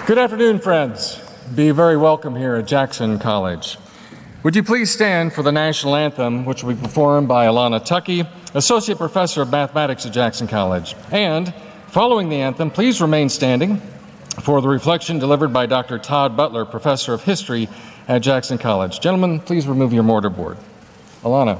Good afternoon, friends. Be very welcome here at Jackson College. Would you please stand for the national anthem, which will be performed by Alana Tuckey, Associate Professor of Mathematics at Jackson College. And following the anthem, please remain standing for the reflection delivered by Dr. Todd Butler, Professor of History at Jackson College. Gentlemen, please remove your mortarboard. Alana.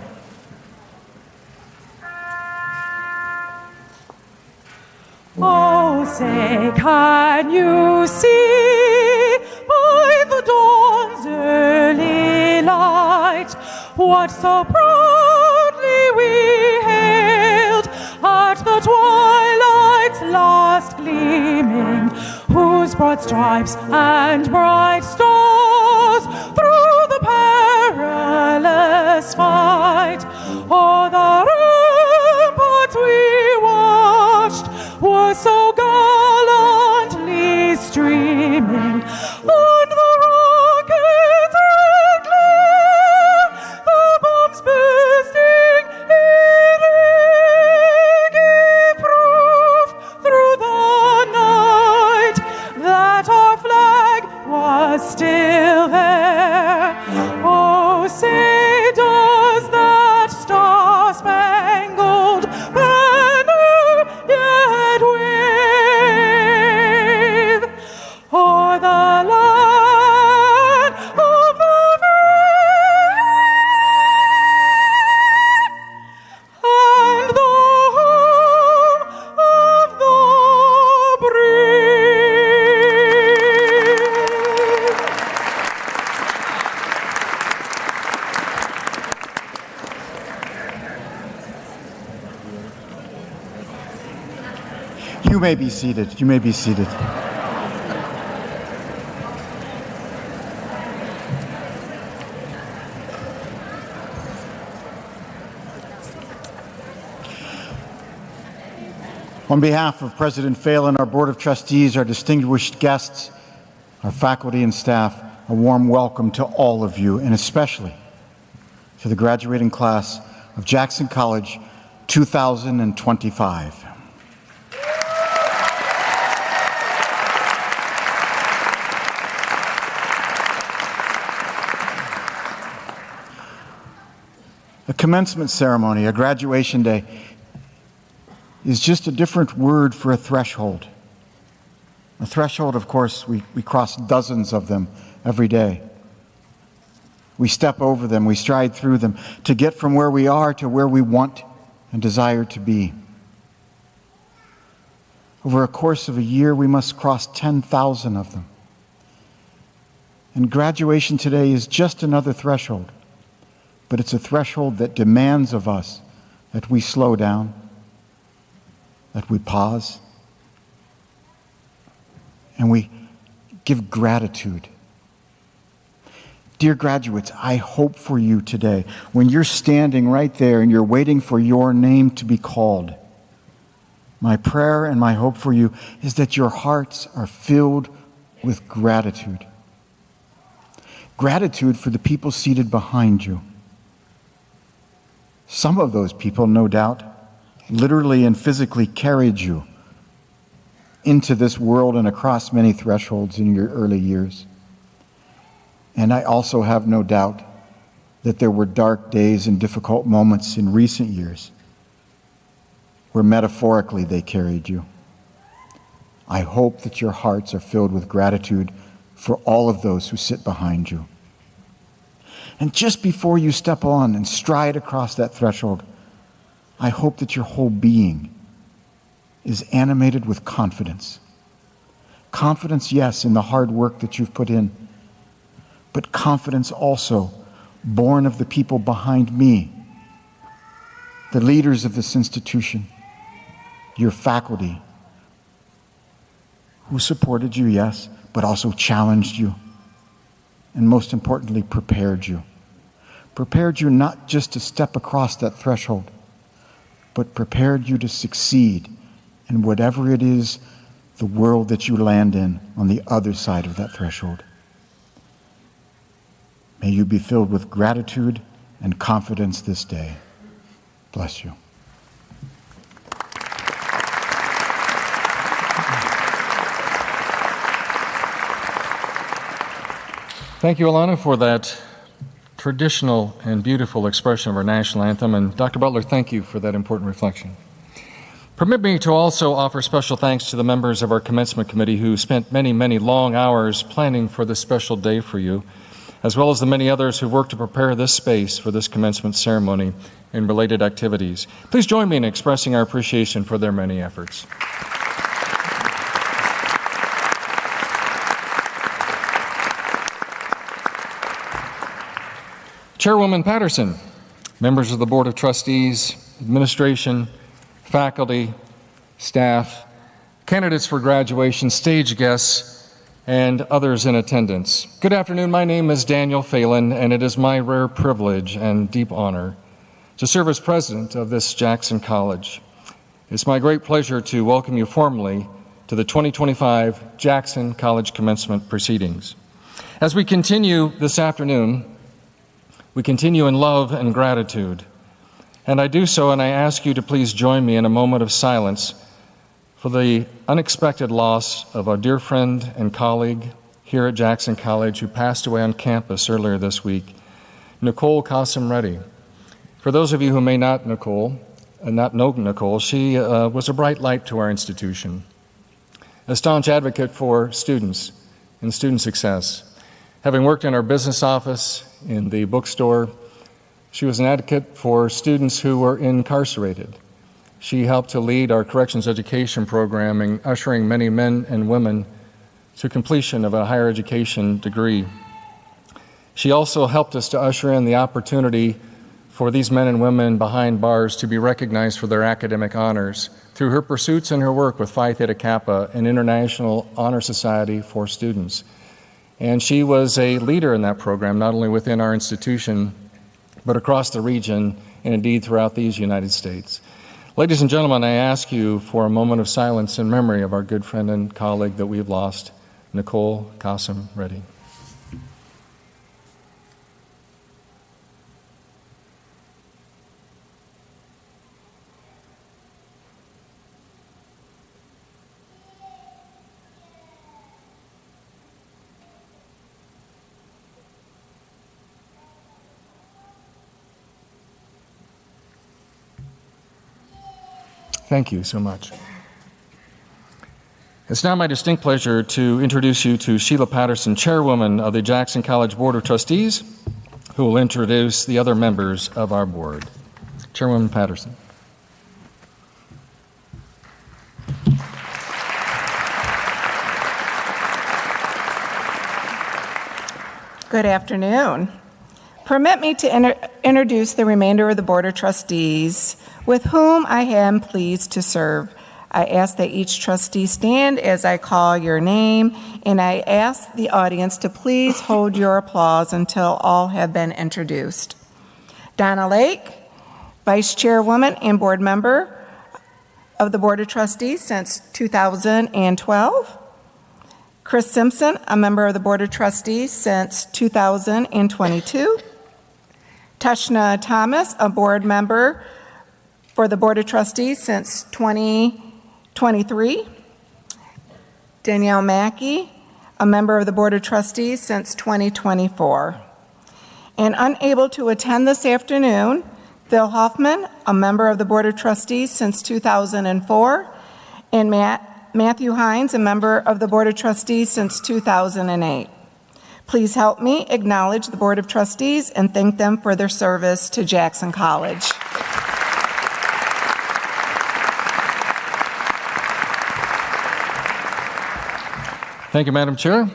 Oh, say, can you see by the dawn's early light what so proudly we hailed at the twilight's last gleaming, whose broad stripes and bright stars through the perilous fight o'er the ramparts we watched were so gallantly streaming, and the rockets' red glare, the bombs bursting in air, gave proof through the night that our flag was still there. Oh, say, does that star-spangled banner yet wave o'er the land of the free and the home of the brave? You may be seated. You may be seated. On behalf of President Phelan, our Board of Trustees, our distinguished guests, our faculty and staff, a warm welcome to all of you, and especially to the graduating class of Jackson College 2025. A commencement ceremony, a graduation day, is just a different word for a threshold. A threshold, of course, we cross dozens of them every day. We step over them, we stride through them to get from where we are to where we want and desire to be. Over a course of a year, we must cross 10,000 of them. And graduation today is just another threshold, but it's a threshold that demands of us that we slow down, that we pause, and we give gratitude. Dear graduates, I hope for you today, when you're standing right there and you're waiting for your name to be called, my prayer and my hope for you is that your hearts are filled with gratitude. Gratitude for the people seated behind you. Some of those people, no doubt, literally and physically carried you into this world and across many thresholds in your early years. And I also have no doubt that there were dark days and difficult moments in recent years where metaphorically they carried you. I hope that your hearts are filled with gratitude for all of those who sit behind you. And just before you step on and stride across that threshold, I hope that your whole being is animated with confidence. Confidence, yes, in the hard work that you've put in, but confidence also born of the people behind me, the leaders of this institution, your faculty, who supported you, yes, but also challenged you, and most importantly, prepared you. Prepared you not just to step across that threshold, but prepared you to succeed in whatever it is, the world that you land in on the other side of that threshold. May you be filled with gratitude and confidence this day. Bless you. Thank you, Alana, for that traditional and beautiful expression of our national anthem. And Dr. Butler, thank you for that important reflection. Permit me to also offer special thanks to the members of our Commencement Committee who spent many, many long hours planning for this special day for you, as well as the many others who worked to prepare this space for this commencement ceremony and related activities. Please join me in expressing our appreciation for their many efforts. Chairwoman Patterson, members of the Board of Trustees, administration, faculty, staff, candidates for graduation, stage guests, and others in attendance. Good afternoon. My name is Daniel Phelan, and it is my rare privilege and deep honor to serve as president of this Jackson College. It's my great pleasure to welcome you formally to the 2025 Jackson College Commencement proceedings. As we continue this afternoon, we continue in love and gratitude. And I do so, and I ask you to please join me in a moment of silence for the unexpected loss of our dear friend and colleague here at Jackson College who passed away on campus earlier this week, Nicole Qasim Reddy. For those of you who may not know Nicole, she was a bright light to our institution, a staunch advocate for students and student success. Having worked in our business office, in the bookstore, she was an advocate for students who were incarcerated. She helped to lead our corrections education program in ushering many men and women to completion of a higher education degree. She also helped us to usher in the opportunity for these men and women behind bars to be recognized for their academic honors through her pursuits and her work with Phi Theta Kappa, an international honor society for students. And she was a leader in that program, not only within our institution, but across the region and indeed throughout these United States. Ladies and gentlemen, I ask you for a moment of silence in memory of our good friend and colleague that we've lost, Nicole Qasim Reddy. Thank you so much. It's now my distinct pleasure to introduce you to Sheila Patterson, Chairwoman of the Jackson College Board of Trustees, who will introduce the other members of our board. Chairwoman Patterson. Good afternoon. Permit me to introduce the remainder of the Board of Trustees with whom I am pleased to serve. I ask that each trustee stand as I call your name, and I ask the audience to please hold your applause until all have been introduced. Donna Lake, Vice Chairwoman and Board Member of the Board of Trustees since 2012. Chris Simpson, a member of the Board of Trustees since 2022. Tashna Thomas, a board member for the Board of Trustees since 2023. Danielle Mackey, a member of the Board of Trustees since 2024. And unable to attend this afternoon, Phil Hoffman, a member of the Board of Trustees since 2004, and Matthew Hines, a member of the Board of Trustees since 2008. Please help me acknowledge the Board of Trustees and thank them for their service to Jackson College. Thank you, Madam Chair.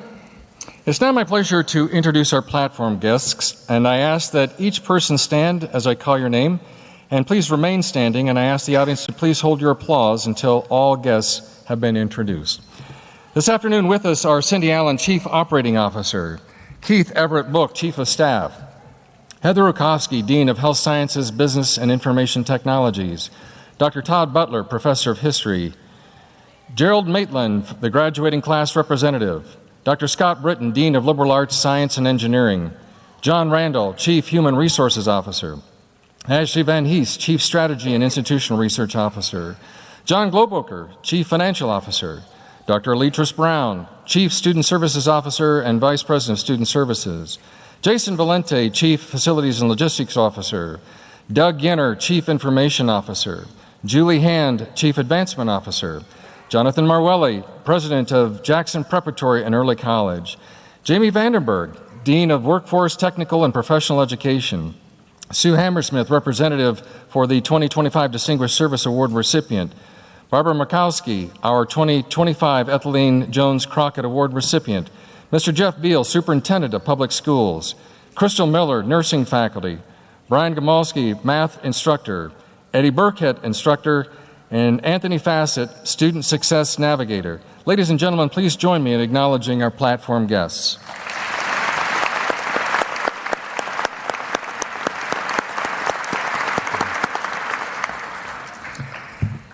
It's now my pleasure to introduce our platform guests, and I ask that each person stand as I call your name, and please remain standing, and I ask the audience to please hold your applause until all guests have been introduced. This afternoon with us are Cindy Allen, Chief Operating Officer, Keith Everett Book, Chief of Staff, Heather Rukowski, Dean of Health Sciences, Business and Information Technologies, Dr. Todd Butler, Professor of History, Gerald Maitland, the graduating class representative, Dr. Scott Britton, Dean of Liberal Arts, Science and Engineering, John Randall, Chief Human Resources Officer, Ashley Van Hees, Chief Strategy and Institutional Research Officer, John Globoker, Chief Financial Officer, Dr. Aletris Brown, Chief Student Services Officer and Vice President of Student Services. Jason Valente, Chief Facilities and Logistics Officer. Doug Yenner, Chief Information Officer. Julie Hand, Chief Advancement Officer. Jonathan Marwelli, President of Jackson Preparatory and Early College. Jamie Vandenberg, Dean of Workforce, Technical, and Professional Education. Sue Hammersmith, Representative for the 2025 Distinguished Service Award recipient. Barbara Makowski, our 2025 Etheline Jones Crockett Award recipient. Mr. Jeff Beal, Superintendent of Public Schools. Crystal Miller, Nursing Faculty. Brian Gamalski, Math Instructor. Eddie Burkett, Instructor. And Anthony Fassett, Student Success Navigator. Ladies and gentlemen, please join me in acknowledging our platform guests.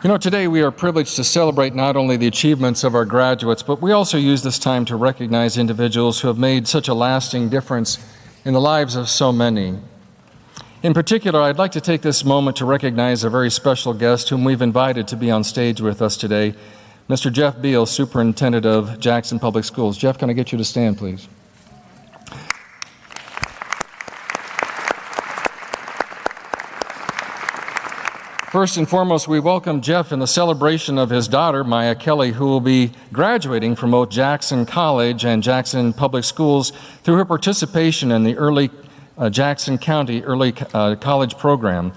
You know, today we are privileged to celebrate not only the achievements of our graduates, but we also use this time to recognize individuals who have made such a lasting difference in the lives of so many. In particular, I'd like to take this moment to recognize a very special guest whom we've invited to be on stage with us today, Mr. Jeff Beal, Superintendent of Jackson Public Schools. Jeff, can I get you to stand, please? First and foremost, we welcome Jeff in the celebration of his daughter, Maya Kelly, who will be graduating from both Jackson College and Jackson Public Schools through her participation in the early Jackson County Early College program.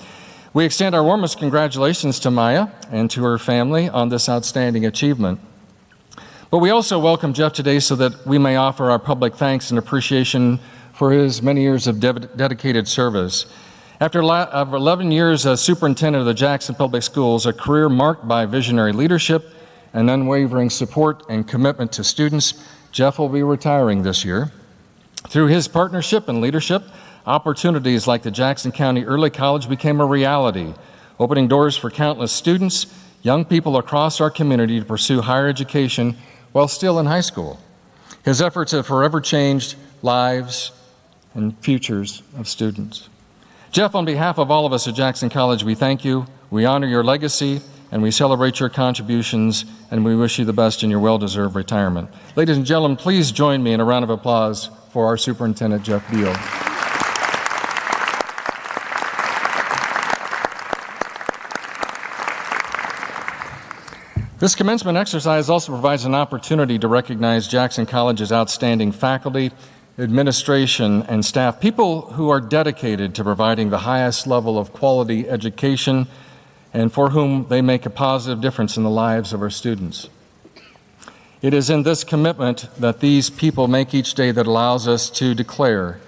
We extend our warmest congratulations to Maya and to her family on this outstanding achievement. But we also welcome Jeff today so that we may offer our public thanks and appreciation for his many years of dedicated service. After 11 years as superintendent of the Jackson Public Schools, a career marked by visionary leadership and unwavering support and commitment to students, Jeff will be retiring this year. Through his partnership and leadership, opportunities like the Jackson County Early College became a reality, opening doors for countless students, young people across our community to pursue higher education while still in high school. His efforts have forever changed lives and futures of students. Jeff, on behalf of all of us at Jackson College, we thank you, we honor your legacy, and we celebrate your contributions, and we wish you the best in your well-deserved retirement. Ladies and gentlemen, please join me in a round of applause for our Superintendent, Jeff Beal. This commencement exercise also provides an opportunity to recognize Jackson College's outstanding faculty, administration, and staff, people who are dedicated to providing the highest level of quality education and for whom they make a positive difference in the lives of our students. It is in this commitment that these people make each day that allows us to declare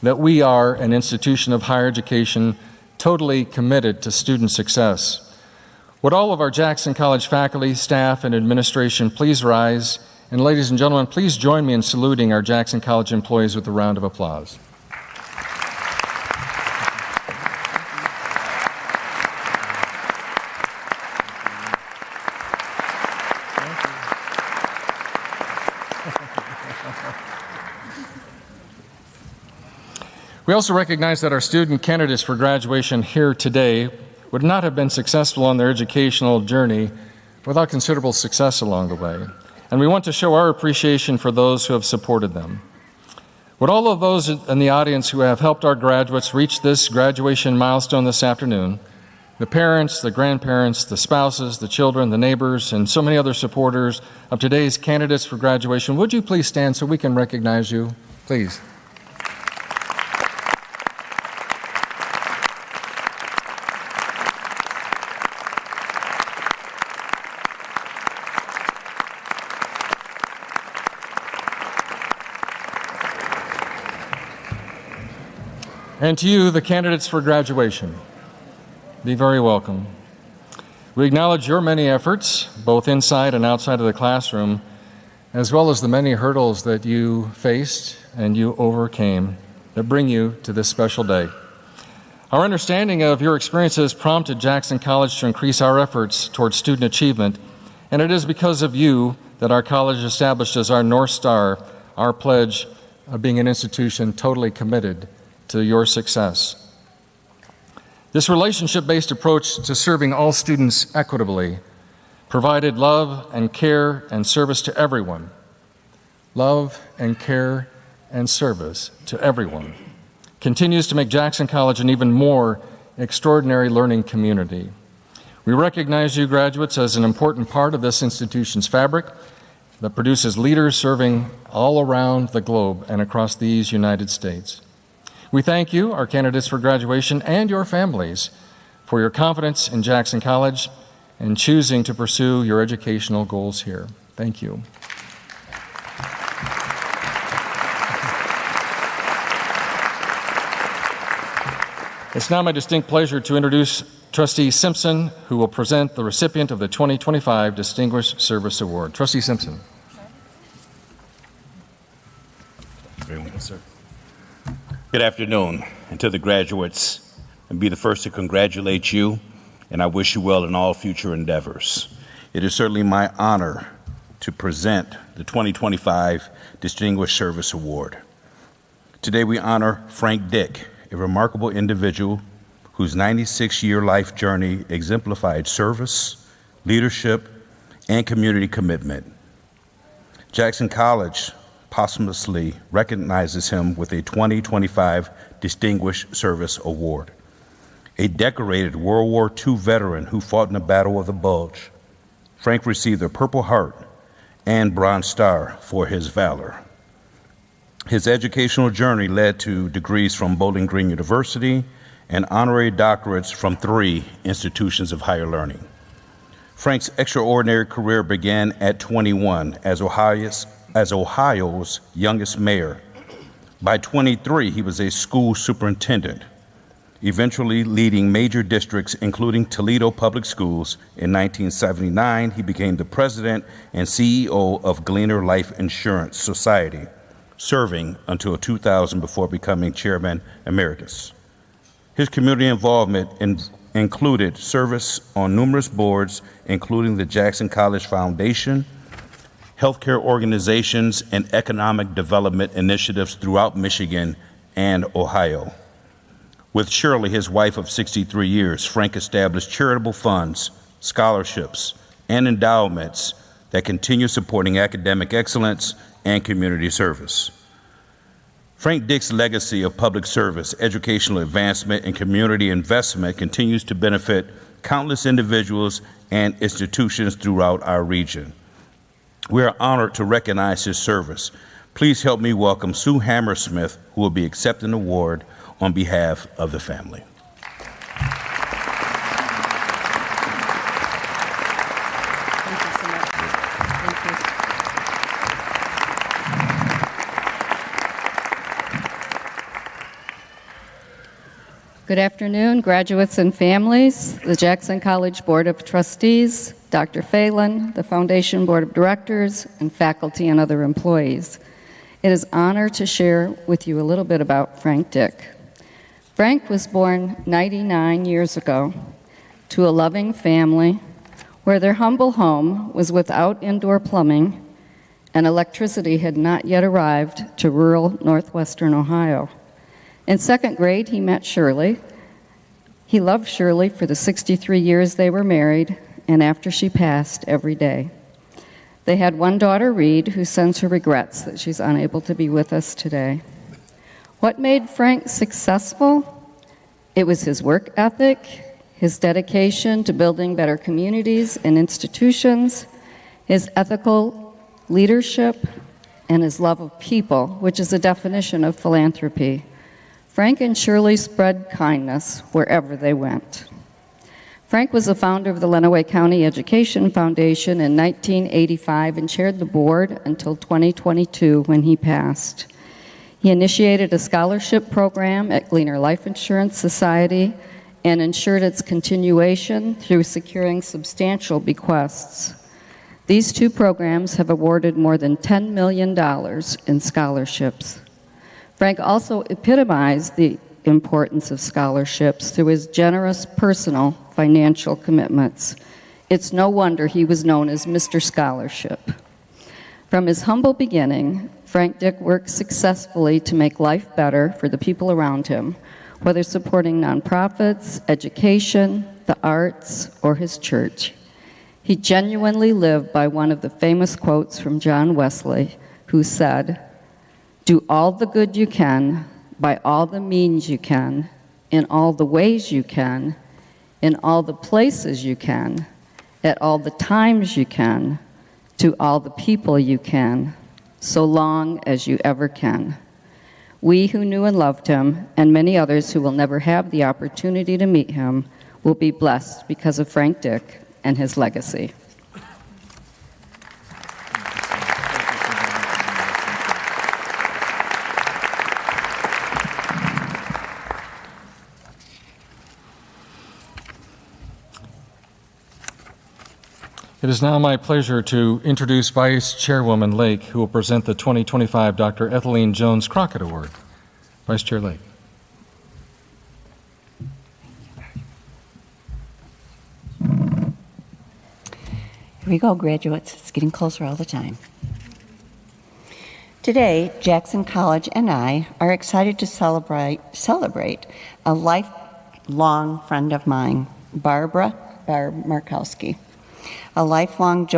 that we are an institution of higher education totally committed to student success. Would all of our Jackson College faculty, staff, and administration please rise? And ladies and gentlemen, please join me in saluting our Jackson College employees with a round of applause. We also recognize that our student candidates for graduation here today would not have been successful on their educational journey without considerable success along the way. And we want to show our appreciation for those who have supported them. Would all of those in the audience who have helped our graduates reach this graduation milestone this afternoon, the parents, the grandparents, the spouses, the children, the neighbors, and so many other supporters of today's candidates for graduation, would you please stand so we can recognize you? Please. And to you, the candidates for graduation, be very welcome. We acknowledge your many efforts, both inside and outside of the classroom, as well as the many hurdles that you faced and you overcame that bring you to this special day. Our understanding of your experiences prompted Jackson College to increase our efforts towards student achievement, and it is because of you that our college established as our North Star, our pledge of being an institution totally committed to your success. This relationship-based approach to serving all students equitably provided love and care and service to everyone. Love and care and service to everyone. Continues to make Jackson College an even more extraordinary learning community. We recognize you graduates as an important part of this institution's fabric that produces leaders serving all around the globe and across these United States. We thank you, our candidates for graduation, and your families for your confidence in Jackson College and choosing to pursue your educational goals here. Thank you. It's now my distinct pleasure to introduce Trustee Simpson, who will present the recipient of the 2025 Distinguished Service Award. Trustee Simpson. Very well, sir. Good afternoon, and to the graduates, and be the first to congratulate you, and I wish you well in all future endeavors. It is certainly my honor to present the 2025 Distinguished Service Award. Today we honor Frank Dick, a remarkable individual whose 96-year life journey exemplified service, leadership, and community commitment. Jackson College posthumously recognizes him with a 2025 Distinguished Service Award. A decorated World War II veteran who fought in the Battle of the Bulge, Frank received the Purple Heart and Bronze Star for his valor. His educational journey led to degrees from Bowling Green University and honorary doctorates from 3 institutions of higher learning. Frank's extraordinary career began at 21 as Ohio's youngest mayor. By 23, he was a school superintendent, eventually leading major districts, including Toledo Public Schools. In 1979, he became the president and CEO of Gleaner Life Insurance Society, serving until 2000 before becoming chairman emeritus. His community involvement included service on numerous boards, including the Jackson College Foundation, healthcare organizations, and economic development initiatives throughout Michigan and Ohio. With Shirley, his wife of 63 years, Frank established charitable funds, scholarships, and endowments that continue supporting academic excellence and community service. Frank Dick's legacy of public service, educational advancement, and community investment continues to benefit countless individuals and institutions throughout our region. We are honored to recognize his service. Please help me welcome Sue Hammersmith, who will be accepting the award on behalf of the family. Thank you so much. Thank you. Good afternoon, graduates and families, the Jackson College Board of Trustees, Dr. Phelan, the Foundation Board of Directors, and faculty and other employees. It is an honor to share with you a little bit about Frank Dick. Frank was born 99 years ago to a loving family where their humble home was without indoor plumbing and electricity had not yet arrived to rural northwestern Ohio. In second grade, he met Shirley. He loved Shirley for the 63 years they were married, and after she passed, every day. They had one daughter, Reed, who sends her regrets that she's unable to be with us today. What made Frank successful? It was his work ethic, his dedication to building better communities and institutions, his ethical leadership, and his love of people, which is a definition of philanthropy. Frank and Shirley spread kindness wherever they went. Frank was the founder of the Lenawee County Education Foundation in 1985 and chaired the board until 2022 when he passed. He initiated a scholarship program at Gleaner Life Insurance Society and ensured its continuation through securing substantial bequests. These 2 programs have awarded more than $10 million in scholarships. Frank also epitomized the importance of scholarships through his generous personal financial commitments. It's no wonder he was known as Mr. Scholarship. From his humble beginning, Frank Dick worked successfully to make life better for the people around him, whether supporting nonprofits, education, the arts, or his church. He genuinely lived by one of the famous quotes from John Wesley, who said, "Do all the good you can, by all the means you can, in all the ways you can, in all the places you can, at all the times you can, to all the people you can, so long as you ever can." We who knew and loved him, and many others who will never have the opportunity to meet him, will be blessed because of Frank Dick and his legacy. It is now my pleasure to introduce Vice Chairwoman Lake, who will present the 2025 Dr. Etheline Jones Crockett Award. Vice Chair Lake. Here we go, graduates. It's getting closer all the time. Today, Jackson College and I are excited to celebrate a lifelong friend of mine, Barb Markowski, a lifelong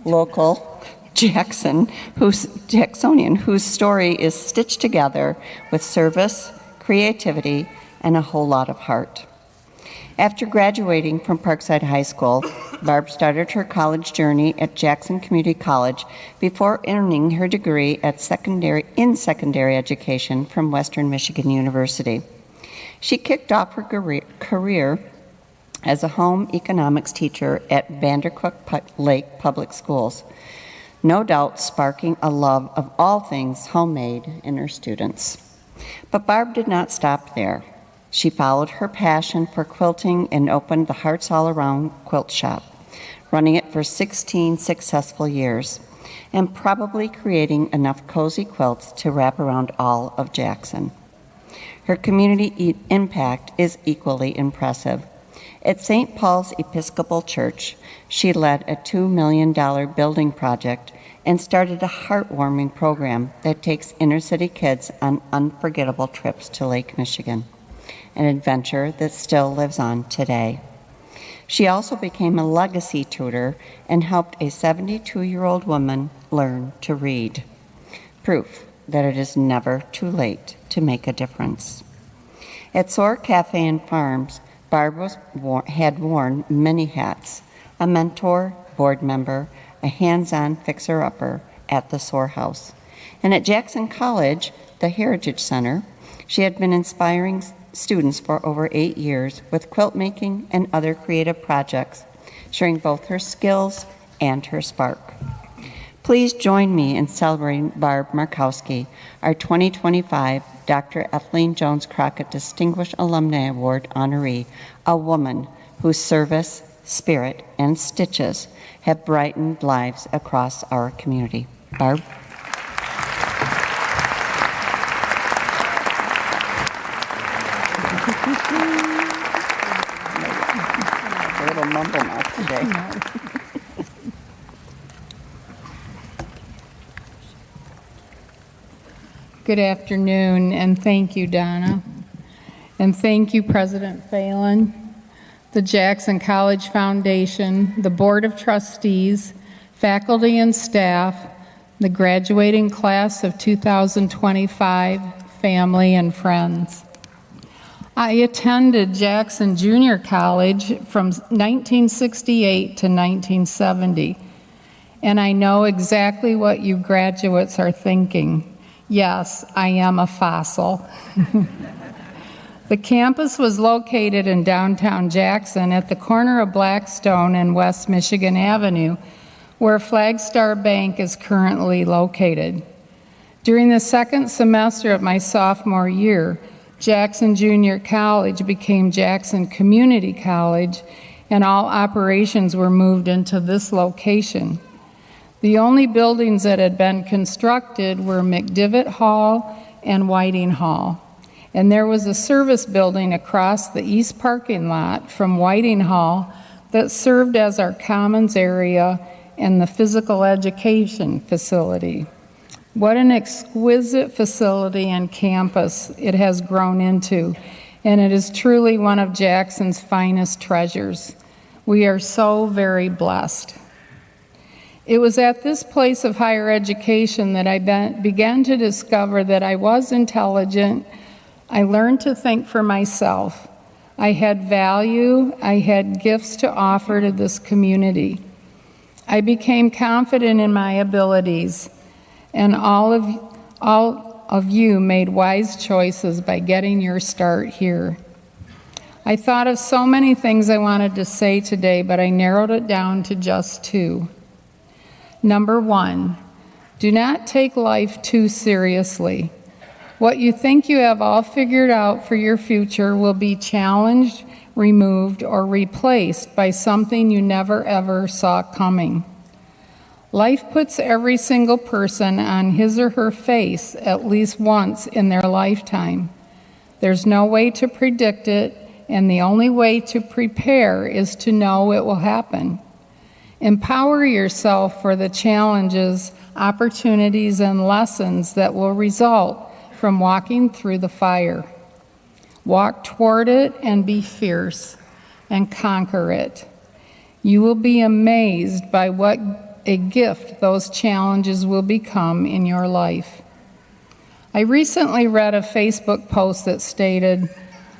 local Jacksonian whose story is stitched together with service, creativity, and a whole lot of heart. After graduating from Parkside High School, Barb started her college journey at Jackson Community College before earning her degree in secondary education from Western Michigan University. She kicked off her career as a home economics teacher at Vandercook Lake Public Schools, no doubt sparking a love of all things homemade in her students. But Barb did not stop there. She followed her passion for quilting and opened the Hearts All Around Quilt Shop, running it for 16 successful years, and probably creating enough cozy quilts to wrap around all of Jackson. Her community impact is equally impressive. At St. Paul's Episcopal Church, she led a $2 million building project and started a heartwarming program that takes inner-city kids on unforgettable trips to Lake Michigan, an adventure that still lives on today. She also became a legacy tutor and helped a 72-year-old woman learn to read. Proof that it is never too late to make a difference. At Soar Cafe and Farms, Barb had worn many hats: a mentor, board member, a hands-on fixer-upper at the Soar House. And at Jackson College, the Heritage Center, she had been inspiring students for over 8 years with quilt making and other creative projects, sharing both her skills and her spark. Please join me in celebrating Barb Markowski, our 2025 Dr. Etheline Jones Crockett Distinguished Alumni Award honoree, a woman whose service, spirit, and stitches have brightened lives across our community. Barb? A little mumble mouth today. Good afternoon, and thank you, Donna. And thank you, President Phelan, the Jackson College Foundation, the Board of Trustees, faculty and staff, the graduating class of 2025, family and friends. I attended Jackson Junior College from 1968 to 1970, and I know exactly what you graduates are thinking. Yes, I am a fossil. The campus was located in downtown Jackson at the corner of Blackstone and West Michigan Avenue, where Flagstar Bank is currently located. During the second semester of my sophomore year, Jackson Junior College became Jackson Community College, and all operations were moved into this location. The only buildings that had been constructed were McDivitt Hall and Whiting Hall. And there was a service building across the east parking lot from Whiting Hall that served as our commons area and the physical education facility. What an exquisite facility and campus it has grown into, and it is truly one of Jackson's finest treasures. We are so very blessed. It was at this place of higher education that I began to discover that I was intelligent. I learned to think for myself. I had value. I had gifts to offer to this community. I became confident in my abilities, and all of you made wise choices by getting your start here. I thought of so many things I wanted to say today, but I narrowed it down to just two. Number one, do not take life too seriously. What you think you have all figured out for your future will be challenged, removed, or replaced by something you never ever saw coming. Life puts every single person on his or her face at least once in their lifetime. There's no way to predict it, and the only way to prepare is to know it will happen. Empower yourself for the challenges, opportunities, and lessons that will result from walking through the fire. Walk toward it and be fierce and conquer it. You will be amazed by what a gift those challenges will become in your life. I recently read a Facebook post that stated,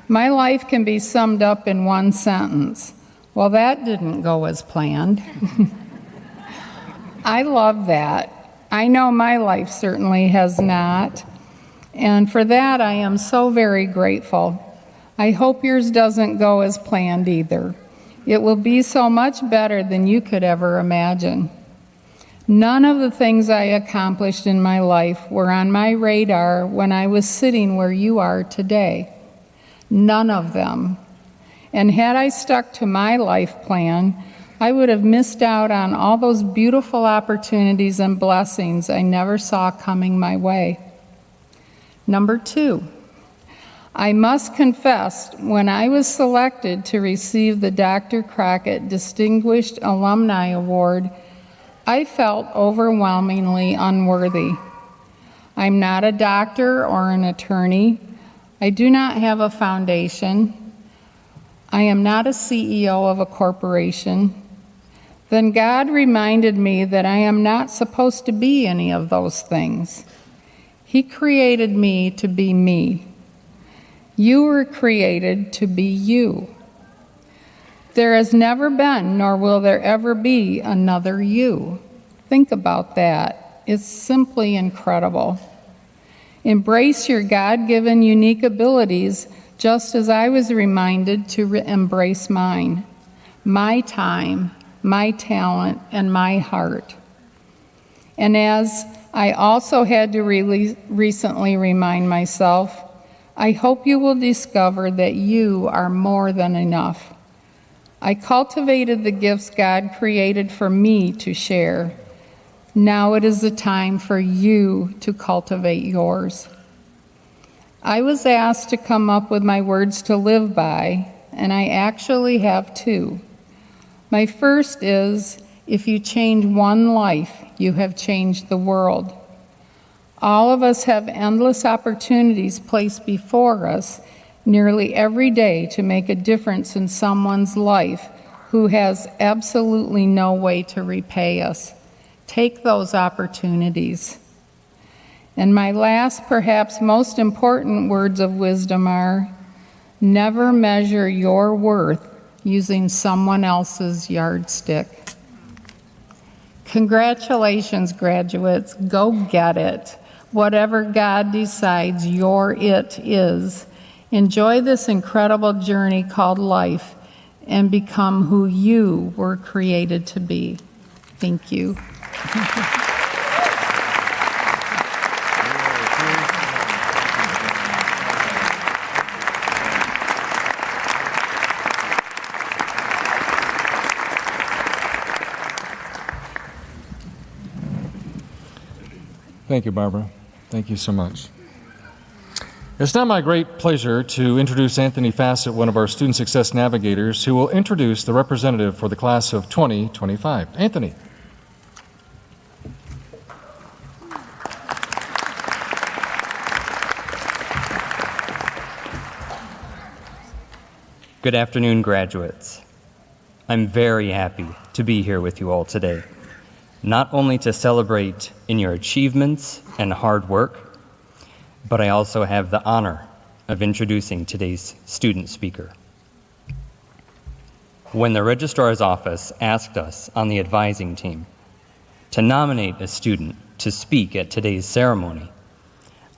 "My life can be summed up in one sentence." Well, that didn't go as planned. I love that. I know my life certainly has not. And for that, I am so very grateful. I hope yours doesn't go as planned either. It will be so much better than you could ever imagine. None of the things I accomplished in my life were on my radar when I was sitting where you are today. None of them. And had I stuck to my life plan, I would have missed out on all those beautiful opportunities and blessings I never saw coming my way. Number two, I must confess, when I was selected to receive the Dr. Crockett Distinguished Alumni Award, I felt overwhelmingly unworthy. I'm not a doctor or an attorney. I do not have a foundation. I am not a CEO of a corporation. Then God reminded me that I am not supposed to be any of those things. He created me to be me. You were created to be you. There has never been, nor will there ever be, another you. Think about that. It's simply incredible. Embrace your God-given unique abilities, just as I was reminded to embrace mine, my time, my talent, and my heart. And as I also had to recently remind myself, I hope you will discover that you are more than enough. I cultivated the gifts God created for me to share. Now it is the time for you to cultivate yours. I was asked to come up with my words to live by, and I actually have two. My first is, if you change one life, you have changed the world. All of us have endless opportunities placed before us nearly every day to make a difference in someone's life who has absolutely no way to repay us. Take those opportunities. And my last, perhaps most important words of wisdom are, never measure your worth using someone else's yardstick. Congratulations, graduates. Go get it. Whatever God decides your it is, enjoy this incredible journey called life and become who you were created to be. Thank you. Thank you, Barbara. Thank you so much. It's now my great pleasure to introduce Anthony Fassett, one of our Student Success Navigators, who will introduce the representative for the class of 2025. Anthony. Good afternoon, graduates. I'm very happy to be here with you all today, not only to celebrate in your achievements and hard work, but I also have the honor of introducing today's student speaker. When the registrar's office asked us on the advising team to nominate a student to speak at today's ceremony,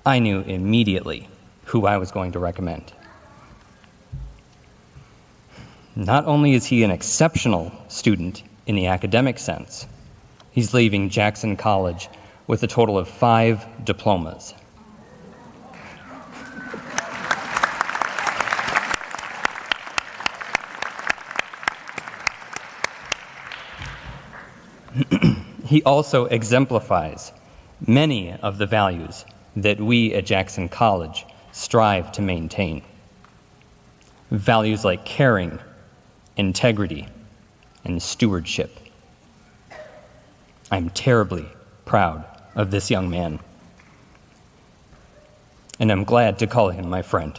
I knew immediately who I was going to recommend. Not only is he an exceptional student in the academic sense, he's leaving Jackson College with a total of 5 diplomas. He also exemplifies many of the values that we at Jackson College strive to maintain. Values like caring, integrity, and stewardship. I'm terribly proud of this young man, and I'm glad to call him my friend.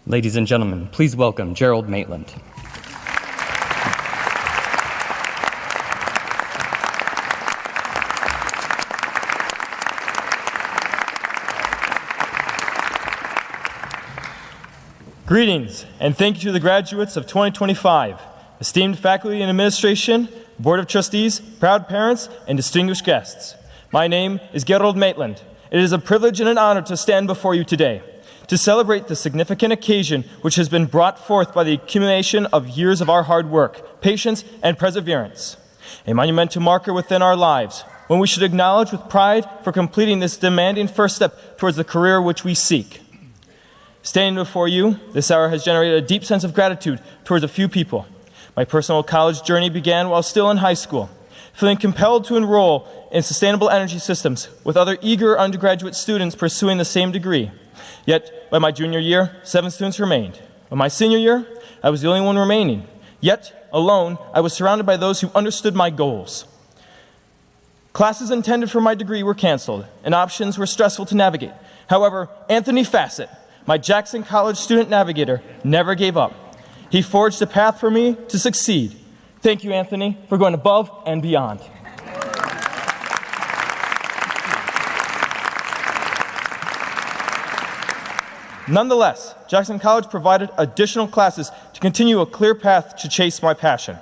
Ladies and gentlemen, please welcome Gerald Maitland. Greetings, and thank you to the graduates of 2025, esteemed faculty and administration, Board of Trustees, proud parents, and distinguished guests. My name is Gerald Maitland. It is a privilege and an honor to stand before you today to celebrate the significant occasion which has been brought forth by the accumulation of years of our hard work, patience, and perseverance. A monumental marker within our lives, when we should acknowledge with pride for completing this demanding first step towards the career which we seek. Standing before you, this hour has generated a deep sense of gratitude towards a few people. My personal college journey began while still in high school, feeling compelled to enroll in sustainable energy systems with other eager undergraduate students pursuing the same degree. Yet, by my junior year, 7 students remained. By my senior year, I was the only one remaining. Yet, alone, I was surrounded by those who understood my goals. Classes intended for my degree were canceled, and options were stressful to navigate. However, Anthony Fassett, my Jackson College student navigator, never gave up. He forged a path for me to succeed. Thank you, Anthony, for going above and beyond. Nonetheless, Jackson College provided additional classes to continue a clear path to chase my passion.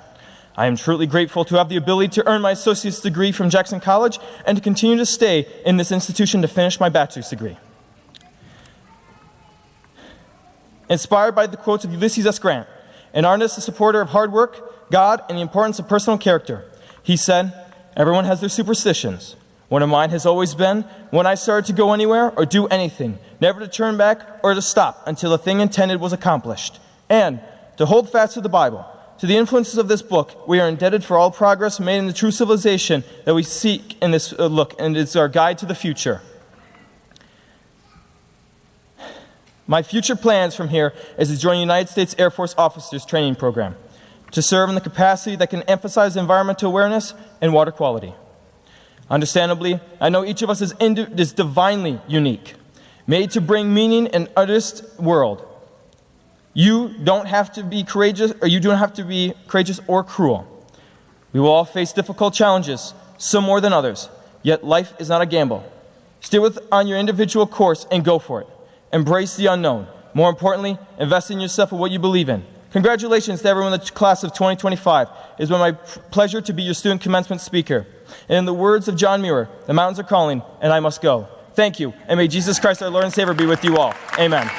I am truly grateful to have the ability to earn my associate's degree from Jackson College and to continue to stay in this institution to finish my bachelor's degree. Inspired by the quotes of Ulysses S. Grant, an artist, a supporter of hard work, God, and the importance of personal character, he said, "Everyone has their superstitions. One of mine has always been, when I started to go anywhere or do anything, never to turn back or to stop until the thing intended was accomplished, and to hold fast to the Bible. To the influences of this book, we are indebted for all progress made in the true civilization that we seek in this look, and it's our guide to the future." My future plans from here is to join the United States Air Force Officers Training Program, to serve in the capacity that can emphasize environmental awareness and water quality. Understandably, I know each of us is divinely unique, made to bring meaning in an artist's world. You don't have to be courageous, or cruel. We will all face difficult challenges, some more than others, yet life is not a gamble. Stay on your individual course and go for it. Embrace the unknown. More importantly, invest in yourself and what you believe in. Congratulations to everyone in the class of 2025. It has been my pleasure to be your student commencement speaker. And in the words of John Muir, the mountains are calling, and I must go. Thank you, and may Jesus Christ, our Lord and Savior, be with you all. Amen.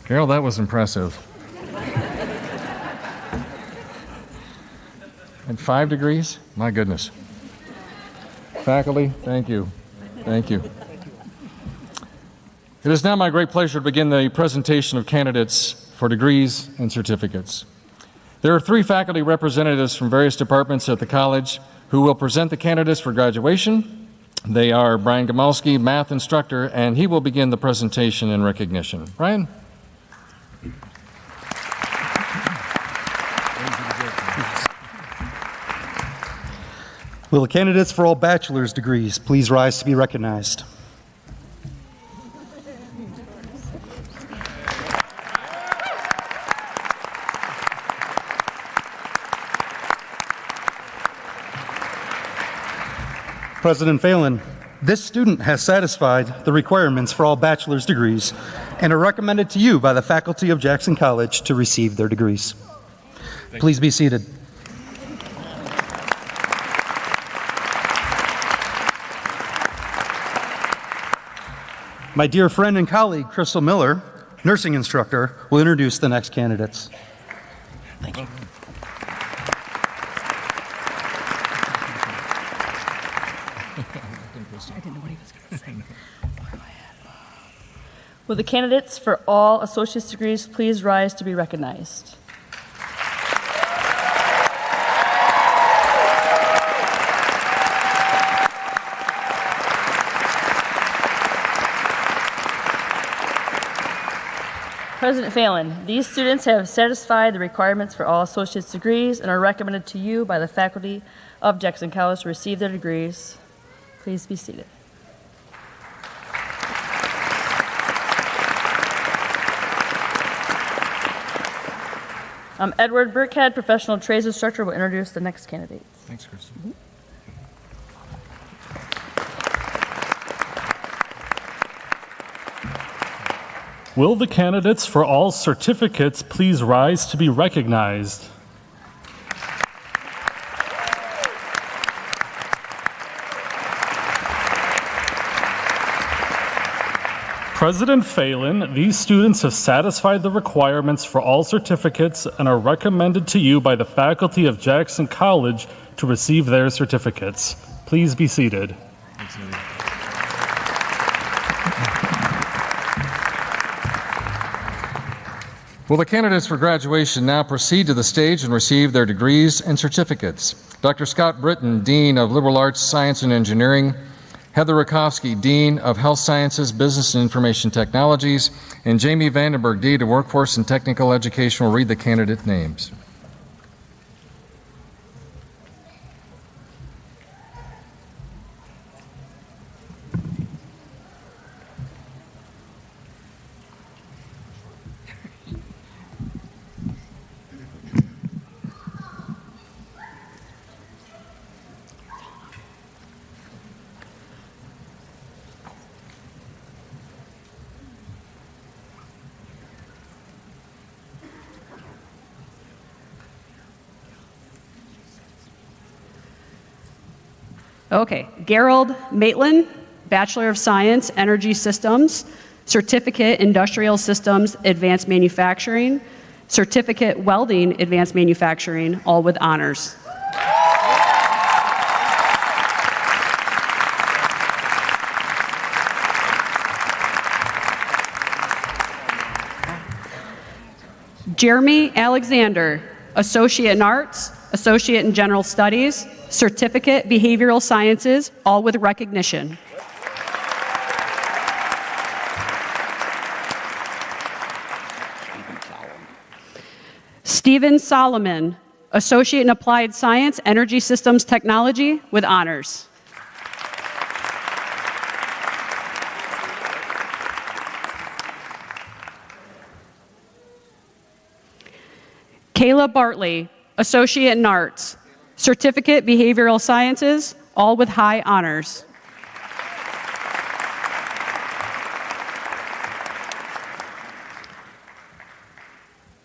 Carol, that was impressive. And 5 degrees? My goodness. Faculty, thank you. Thank you. It is now my great pleasure to begin the presentation of candidates for degrees and certificates. There are 3 faculty representatives from various departments at the college who will present the candidates for graduation. They are Brian Gamalski, math instructor, and he will begin the presentation and recognition. Brian? Will the candidates for all bachelor's degrees please rise to be recognized? President Phelan, this student has satisfied the requirements for all bachelor's degrees and are recommended to you by the faculty of Jackson College to receive their degrees. Please be seated. My dear friend and colleague, Crystal Miller, nursing instructor, will introduce the next candidates. Thank you. I didn't know what he was going to say. Will the candidates for all associate's degrees please rise to be recognized? President Phelan, these students have satisfied the requirements for all associate's degrees and are recommended to you by the faculty of Jackson College to receive their degrees. Please be seated. Edward Burkhead, professional trades instructor, will introduce the next candidates. Thanks, Kristen. Will the candidates for all certificates please rise to be recognized? President Phelan, these students have satisfied the requirements for all certificates and are recommended to you by the faculty of Jackson College to receive their certificates. Please be seated. Will the candidates for graduation now proceed to the stage and receive their degrees and certificates? Dr. Scott Britton, Dean of Liberal Arts, Science, and Engineering, Heather Rakowski, Dean of Health Sciences, Business and Information Technologies, and Jamie Vandenberg, Dean of Workforce and Technical Education, will read the candidate names. Okay, Gerald Maitland, Bachelor of Science, Energy Systems, Certificate Industrial Systems, Advanced Manufacturing, Certificate Welding, Advanced Manufacturing, all with honors. Jeremy Alexander, Associate in Arts, Associate in General Studies, Certificate Behavioral Sciences, all with recognition. Stephen Solomon, Associate in Applied Science, Energy Systems Technology, with honors. Kayla Bartley, Associate in Arts, Certificate Behavioral Sciences, all with high honors.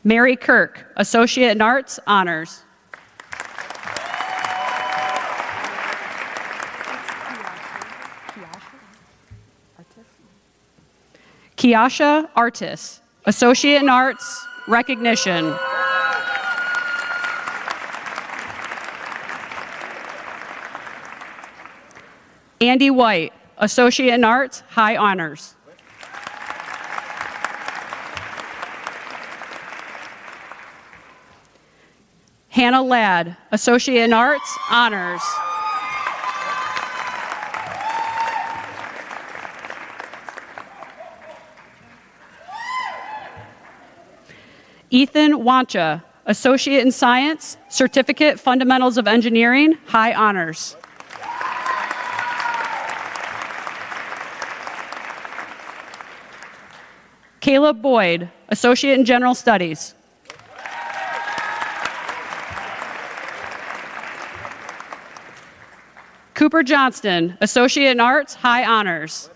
Mary Kirk, Associate in Arts, honors. Kiasha Artis, Associate in Arts, recognition. Andy White, Associate in Arts, high honors. Hannah Ladd, Associate in Arts, honors. Ethan Wancha, Associate in Science, Certificate Fundamentals of Engineering, high honors. Caleb Boyd, Associate in General Studies. Cooper Johnston, Associate in Arts, High Honors.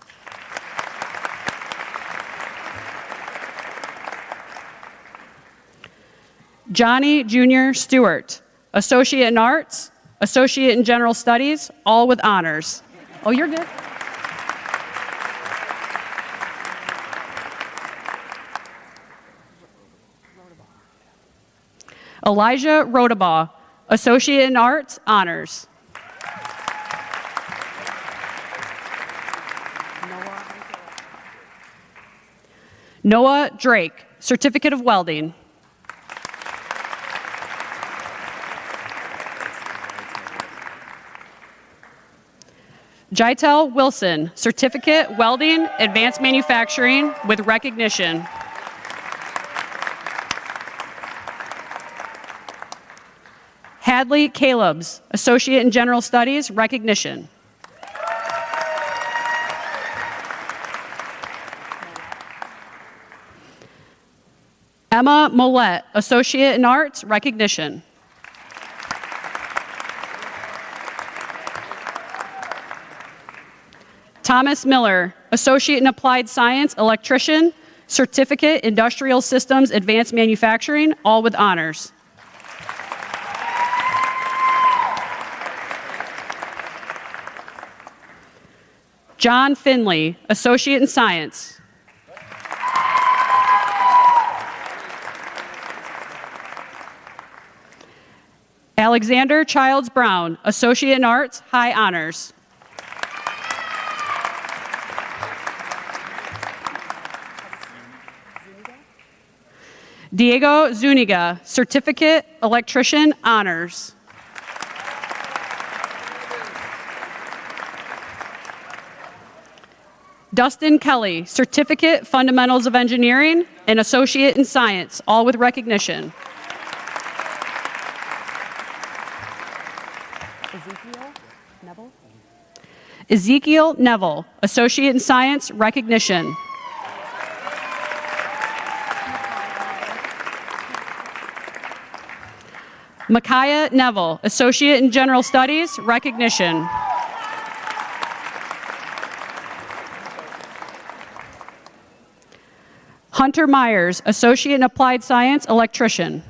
Johnny Jr. Stewart, Associate in Arts, Associate in General Studies, all with honors. Oh, you're good. Elijah Rodabaugh, Associate in Arts, honors. Noah Drake, Certificate of Welding. Jaitel Wilson, Certificate, Welding, Advanced Manufacturing with recognition. Hadley Calebs, Associate in General Studies, recognition. Emma Mollett, Associate in Arts, recognition. Thomas Miller, Associate in Applied Science, Electrician, Certificate, Industrial Systems, Advanced Manufacturing, all with honors. John Finley, Associate in Science. Alexander Childs Brown, Associate in Arts, High Honors. Diego Zuniga, Certificate, Electrician, Honors. Dustin Kelly, Certificate, Fundamentals of Engineering, and Associate in Science, all with recognition. Ezekiel Neville, Associate in Science, recognition. Micaiah Neville, Associate in General Studies, recognition. Hunter Myers, Associate in Applied Science, Electrician.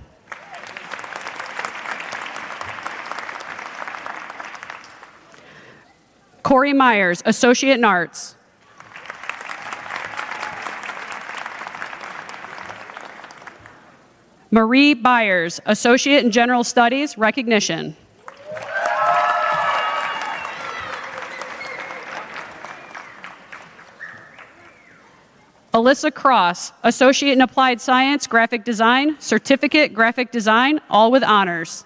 Corey Myers, Associate in Arts. Marie Byers, Associate in General Studies, recognition. Alyssa Cross, Associate in Applied Science, Graphic Design, Certificate, Graphic Design, all with honors.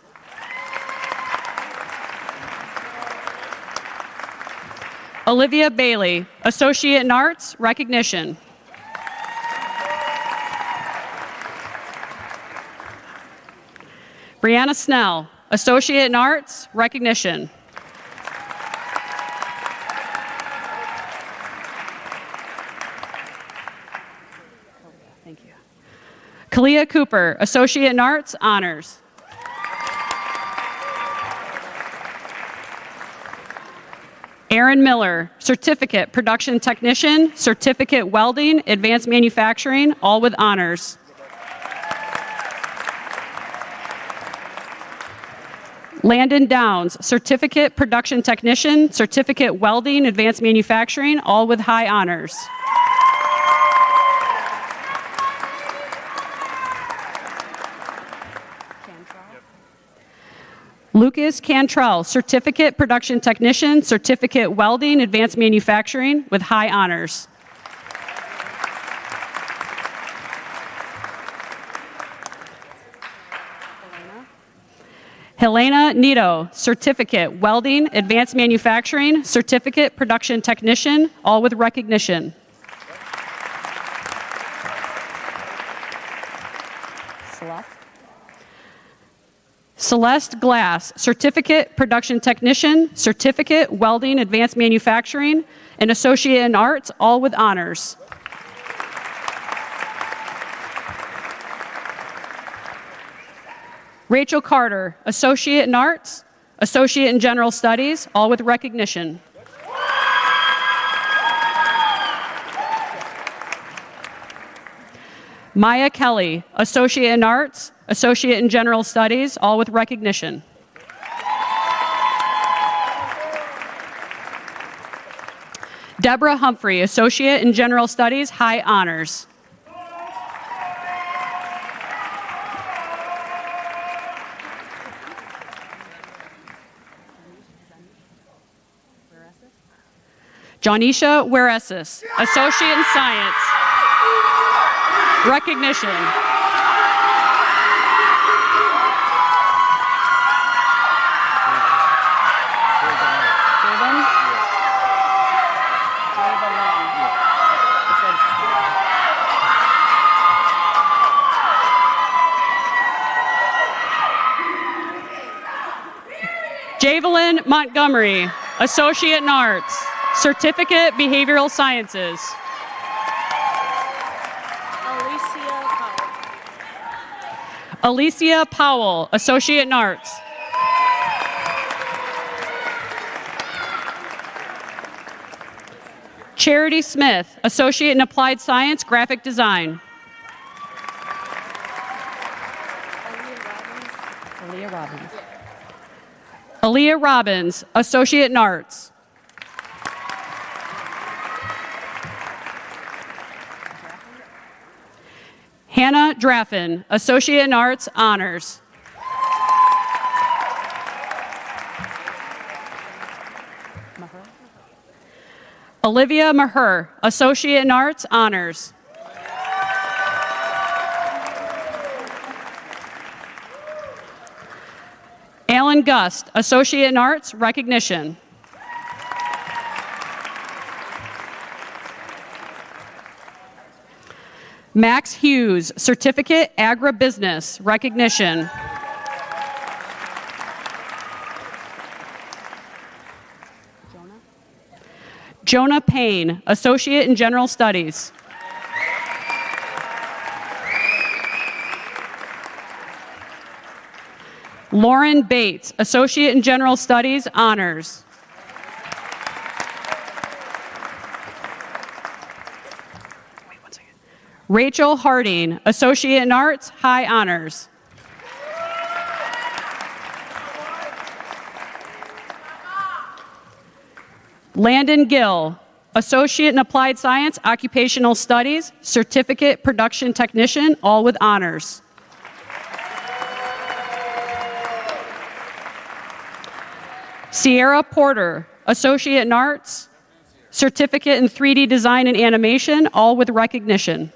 Olivia Bailey, Associate in Arts, recognition. Brianna Snell, Associate in Arts, recognition. Thank you. Kalia Cooper, Associate in Arts, honors. Aaron Miller, Certificate, Production Technician, Certificate, Welding, Advanced Manufacturing, all with honors. Landon Downs, Certificate, Production Technician, Certificate, Welding, Advanced Manufacturing, all with high honors. Lucas Cantrell, Certificate, Production Technician, Certificate, Welding, Advanced Manufacturing, with high honors. Helena Nito, Certificate, Welding, Advanced Manufacturing, Certificate, Production Technician, all with recognition. Celeste Glass, Certificate, Production Technician, Certificate, Welding, Advanced Manufacturing, and Associate in Arts, all with honors. Rachel Carter, Associate in Arts, Associate in General Studies, all with recognition. Maya Kelly, Associate in Arts, Associate in General Studies, all with recognition. Deborah Humphrey, Associate in General Studies, High Honors. Jahnisha Weresis, Associate in Science. Recognition. Javelin Montgomery, Associate in Arts, Certificate Behavioral Sciences. Alicia Powell, Associate in Arts. Charity Smith, Associate in Applied Science, Graphic Design. Aaliyah Robbins, Associate in Arts. Hannah Draffin, Associate in Arts, Honors. Olivia Maher, Associate in Arts, Honors. Alan Gust, Associate in Arts, Recognition. Max Hughes, Certificate Agribusiness, Recognition. Jonah Payne, Associate in General Studies. Lauren Bates, Associate in General Studies, Honors. Rachel Harding, Associate in Arts, High Honors. Landon Gill, Associate in Applied Science, Occupational Studies, Certificate Production Technician, all with honors. Sierra Porter, Associate in Arts, Certificate in 3D Design and Animation, all with recognition.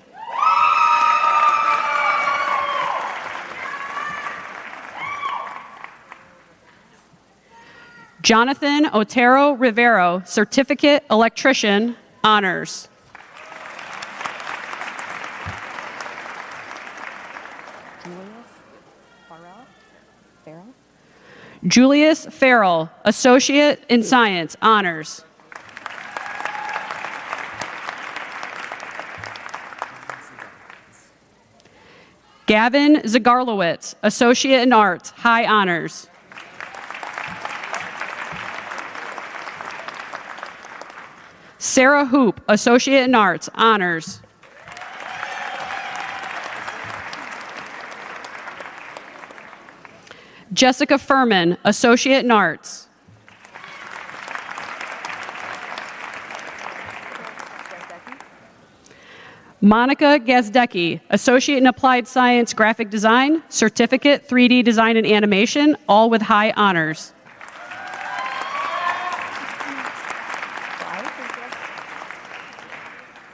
Jonathan Otero Rivero, Certificate Electrician, Honors. Julius Farrell, Associate in Science, Honors. Gavin Zagarlowitz, Associate in Arts, High Honors. Sarah Hoop, Associate in Arts, Honors. Jessica Furman, Associate in Arts. Monica Gazdecki, Associate in Applied Science Graphic Design, Certificate 3D Design and Animation, all with high honors.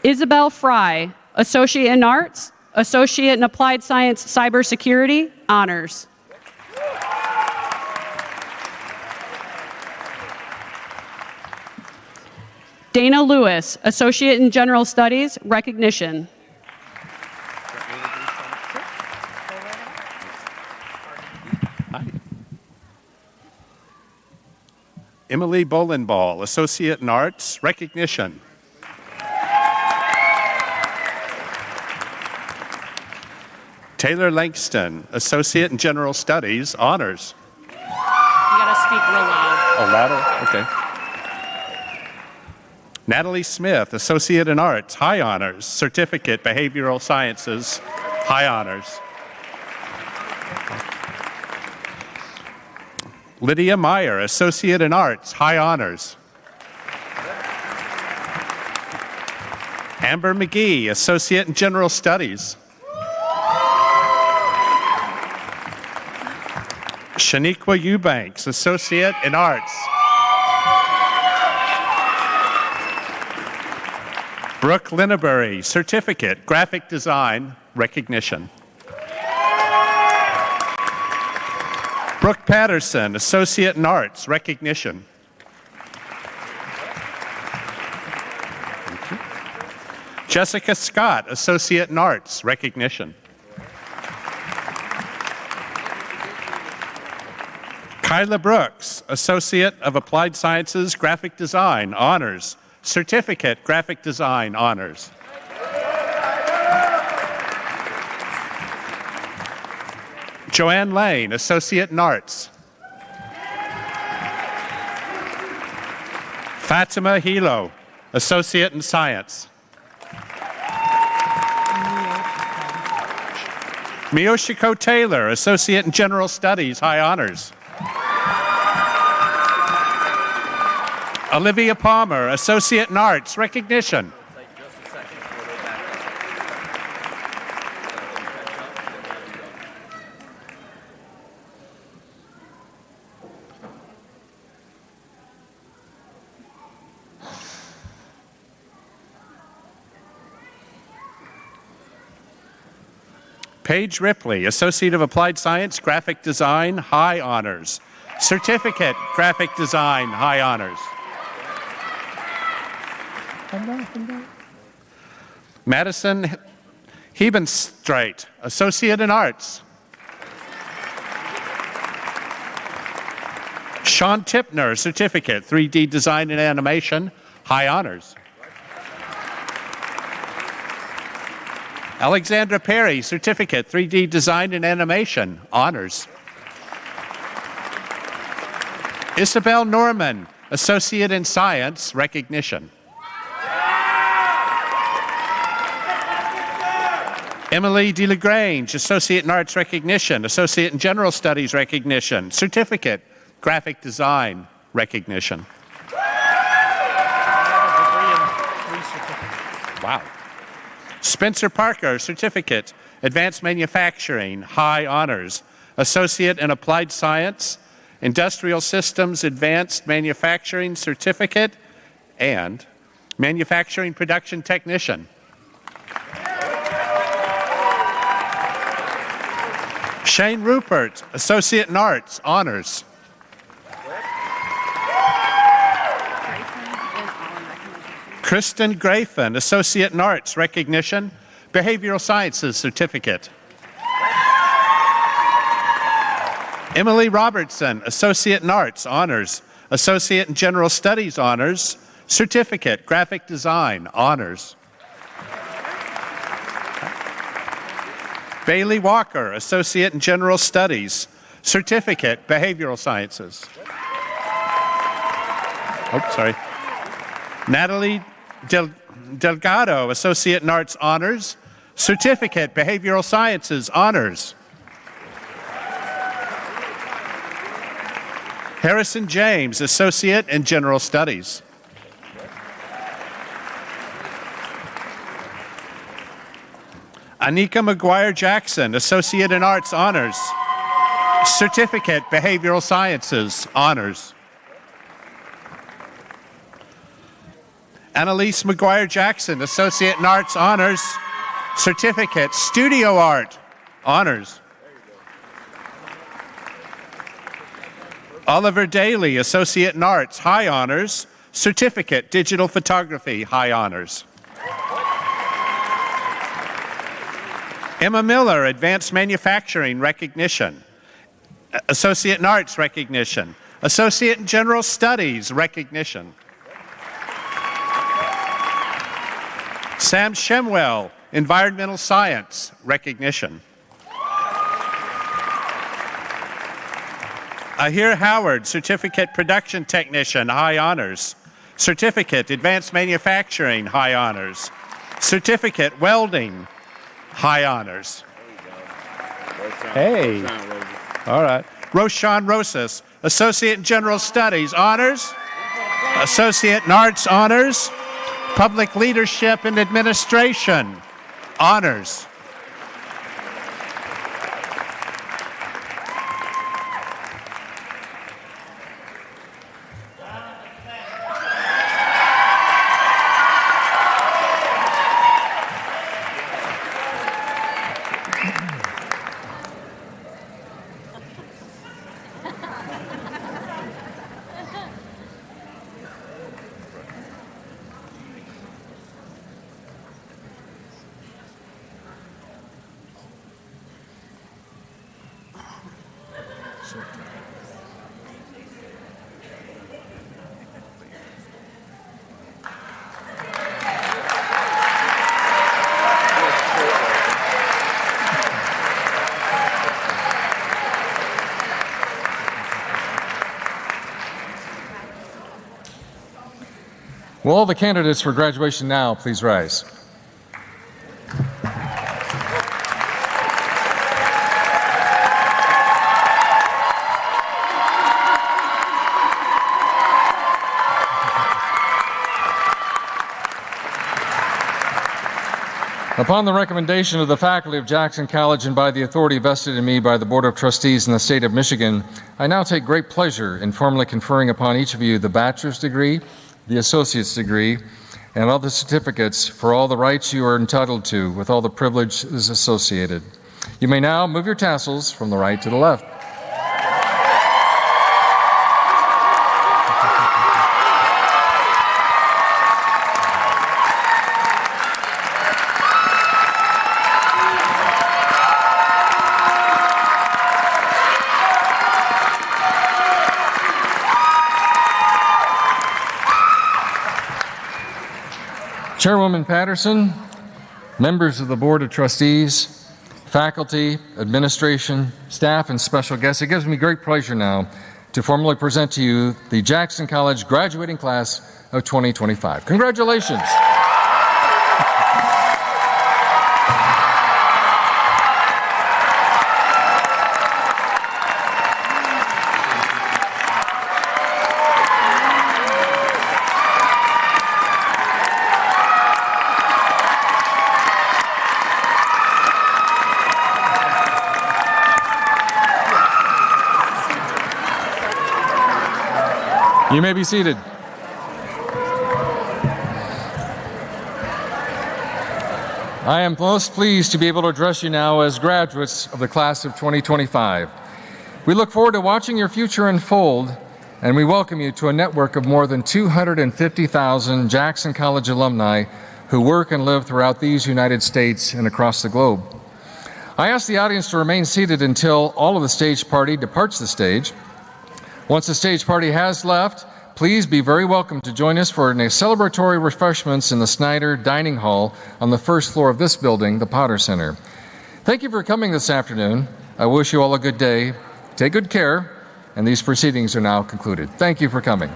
Isabel Fry, Associate in Arts, Associate in Applied Science Cybersecurity, honors. Dana Lewis, Associate in General Studies, recognition. Emily Bolenball, Associate in Arts, recognition. Taylor Langston, Associate in General Studies, Honors. You gotta speak real loud. Oh, louder? Okay. Natalie Smith, Associate in Arts, High Honors, Certificate, Behavioral Sciences, High Honors. Lydia Meyer, Associate in Arts, High Honors. Amber McGee, Associate in General Studies. Shaniqua Eubanks, Associate in Arts. Brooke Linnebury, Certificate, Graphic Design, Recognition. Brooke Patterson, Associate in Arts, Recognition. Jessica Scott, Associate in Arts, Recognition. Kyla Brooks, Associate of Applied Sciences, Graphic Design, Honors, Certificate, Graphic Design, Honors. Joanne Lane, Associate in Arts. Fatima Hilo, Associate in Science. Miyoshiko Taylor, Associate in General Studies, High Honors. Olivia Palmer, Associate in Arts, Recognition. Paige Ripley, Associate of Applied Science, Graphic Design, High Honors. Certificate, Graphic Design, High Honors. Madison Hebenstreit, Associate in Arts. Sean Tipner, Certificate, 3D Design and Animation, High Honors. Alexandra Perry, Certificate, 3D Design and Animation, Honors. Isabel Norman, Associate in Science, Recognition. Emily DeLagrange, Associate in Arts, Recognition. Associate in General Studies, Recognition. Certificate, Graphic Design, Recognition. Wow. Spencer Parker, Certificate, Advanced Manufacturing, High Honors. Associate in Applied Science, Industrial Systems, Advanced Manufacturing Certificate, and Manufacturing Production Technician. Shane Rupert, Associate in Arts, Honors. Kristen Grafin, Associate in Arts, Recognition, Behavioral Sciences Certificate. Emily Robertson, Associate in Arts, Honors, Associate in General Studies, Honors, Certificate, Graphic Design, Honors. Bailey Walker, Associate in General Studies, Certificate, Behavioral Sciences. Oh, sorry. Natalie Delgado, Associate in Arts, Honors, Certificate, Behavioral Sciences, Honors. Harrison James, Associate in General Studies. Anika McGuire Jackson, Associate in Arts, Honors, Certificate, Behavioral Sciences, Honors. Annalise McGuire Jackson, Associate in Arts, Honors, Certificate, Studio Art, Honors. Oliver Daly, Associate in Arts, High Honors, Certificate, Digital Photography, High Honors. Emma Miller, Advanced Manufacturing, Recognition, Associate in Arts, Recognition, Associate in General Studies, Recognition. Sam Shemwell, Environmental Science, Recognition. Ahir Howard, Certificate Production Technician, high honors. Certificate Advanced Manufacturing, high honors. Certificate Welding, high honors. Hey. All right. Roshan Rosas, Associate in General Studies, honors. Associate in Arts, honors. Public Leadership and Administration, honors. Will all the candidates for graduation now please rise? Upon the recommendation of the faculty of Jackson College and by the authority vested in me by the Board of Trustees in the state of Michigan, I now take great pleasure in formally conferring upon each of you the bachelor's degree, the associate's degree, and other certificates for all the rights you are entitled to with all the privileges associated. You may now move your tassels from the right to the left. Chairwoman Patterson, members of the Board of Trustees, faculty, administration, staff, and special guests, it gives me great pleasure now to formally present to you the Jackson College graduating class of 2025. Congratulations. You may be seated. I am most pleased to be able to address you now as graduates of the class of 2025. We look forward to watching your future unfold, and we welcome you to a network of more than 250,000 Jackson College alumni who work and live throughout these United States and across the globe. I ask the audience to remain seated until all of the stage party departs the stage. Once the stage party has left, please be very welcome to join us for celebratory refreshments in the Snyder Dining Hall on the first floor of this building, the Potter Center. Thank you for coming this afternoon. I wish you all a good day. Take good care, and these proceedings are now concluded. Thank you for coming.